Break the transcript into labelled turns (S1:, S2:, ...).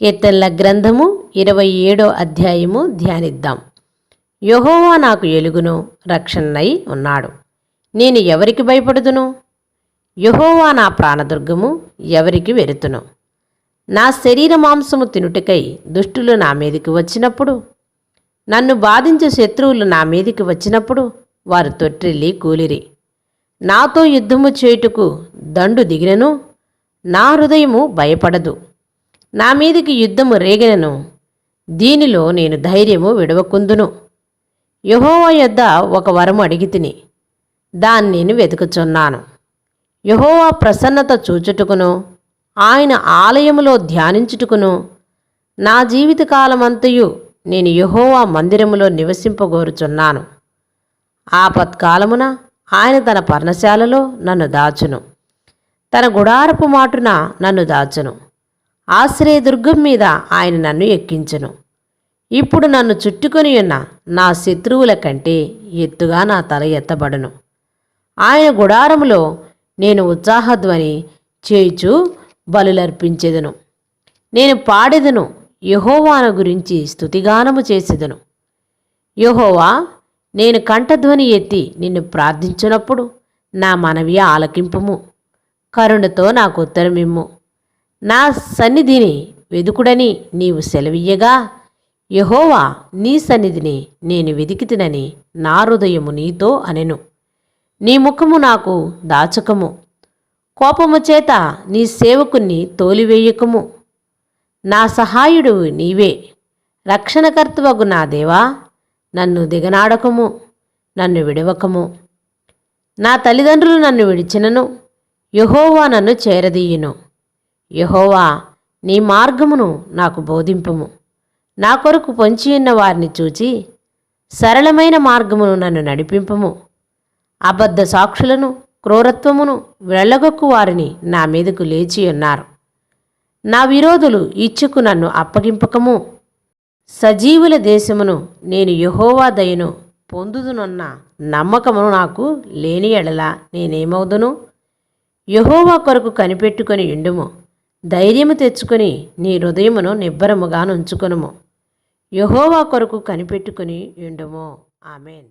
S1: కీర్తనల గ్రంథము 27వ అధ్యాయము ధ్యానిద్దాం. యెహోవా నాకు ఎలుగును రక్షణనై ఉన్నాడు, నేను ఎవరికి భయపడుదును? యెహోవా నా ప్రాణదుర్గము, ఎవరికి వెరుతును? నా శరీర మాంసము తినుటకై దుష్టులు నా మీదికి వచ్చినప్పుడు, నన్ను బాధించే శత్రువులు నా మీదికి వచ్చినప్పుడు వారు తొట్టిల్లి కూలిరి. నాతో యుద్ధము చేయుటకు దండు దిగినను నా హృదయము భయపడదు. నా మీదికి యుద్ధము రేగినను దీనిలో నేను ధైర్యము విడవకుందును. యెహోవా యొద్ద ఒక వరము అడిగితిని, దాన్ని నేను వెతుకుచున్నాను. యెహోవా ప్రసన్నత చూచుటకును ఆయన ఆలయములో ధ్యానించుటకును నా జీవితకాలమంతయు నేను యెహోవా మందిరములో నివసింపగోరుచున్నాను. ఆపత్కాలమున ఆయన తన పర్ణశాలలో నన్ను దాచును, తన గుడారపు మాటున నన్ను దాచును. ఆశ్రయదుర్గం మీద ఆయన నన్ను ఎక్కించును. ఇప్పుడు నన్ను చుట్టుకొని ఉన్న నా శత్రువుల కంటే ఎత్తుగా నా తల ఎత్తబడును. ఆయన గుడారములో నేను ఉత్సాహధ్వని చేయుచు బలులర్పించెదను. నేను పాడెదను, యెహోవాను గురించి స్తుతిగానము చేసెదను. యెహోవా, నేను కంఠధ్వని ఎత్తి నిన్ను ప్రార్థించున్నప్పుడు నా మనవి ఆలకింపుము. కరుణతో నాకు ఉత్తరమిమ్ము. నా సన్నిధిని వెదుకుడని నీవు సెలవియ్యగా, యెహోవా, నీ సన్నిధిని నేను వెదికితినని నా హృదయము నీతో అనెను. నీ ముఖము నాకు దాచకము, కోపము చేత నీ సేవకుని తోలివేయకము. నా సహాయుడు నీవే, రక్షణకర్తవగు నా దేవా, నన్ను దిగనాడకము, నన్ను విడవకము. నా తల్లిదండ్రులు నన్ను విడిచినను యెహోవా నన్ను చేరదీయును. యెహోవా, నీ మార్గమును నాకు బోధింపుము. నా కొరకు పొంచియున్న వారిని చూచి సరళమైన మార్గమును నన్ను నడిపింపుము. అబద్ధ సాక్షులను క్రూరత్వమును వెళ్ళగొక్కు వారిని నా మీదకు లేచియున్నారు. నా విరోధులు ఇచ్చుకు నన్ను అప్పగింపకము. సజీవుల దేశమును నేను యెహోవా దయను పొందుదునన్న నమ్మకమును నాకు లేని ఎడల నేనేమవుదును? యెహోవా కొరకు కనిపెట్టుకొని యుండుము. ధైర్యము తెచ్చుకొని నీ హృదయమును నిబ్బరముగా నుంచుకొనుము. యెహోవా కొరకు కనిపెట్టుకొని యుండుము. ఆమేన్.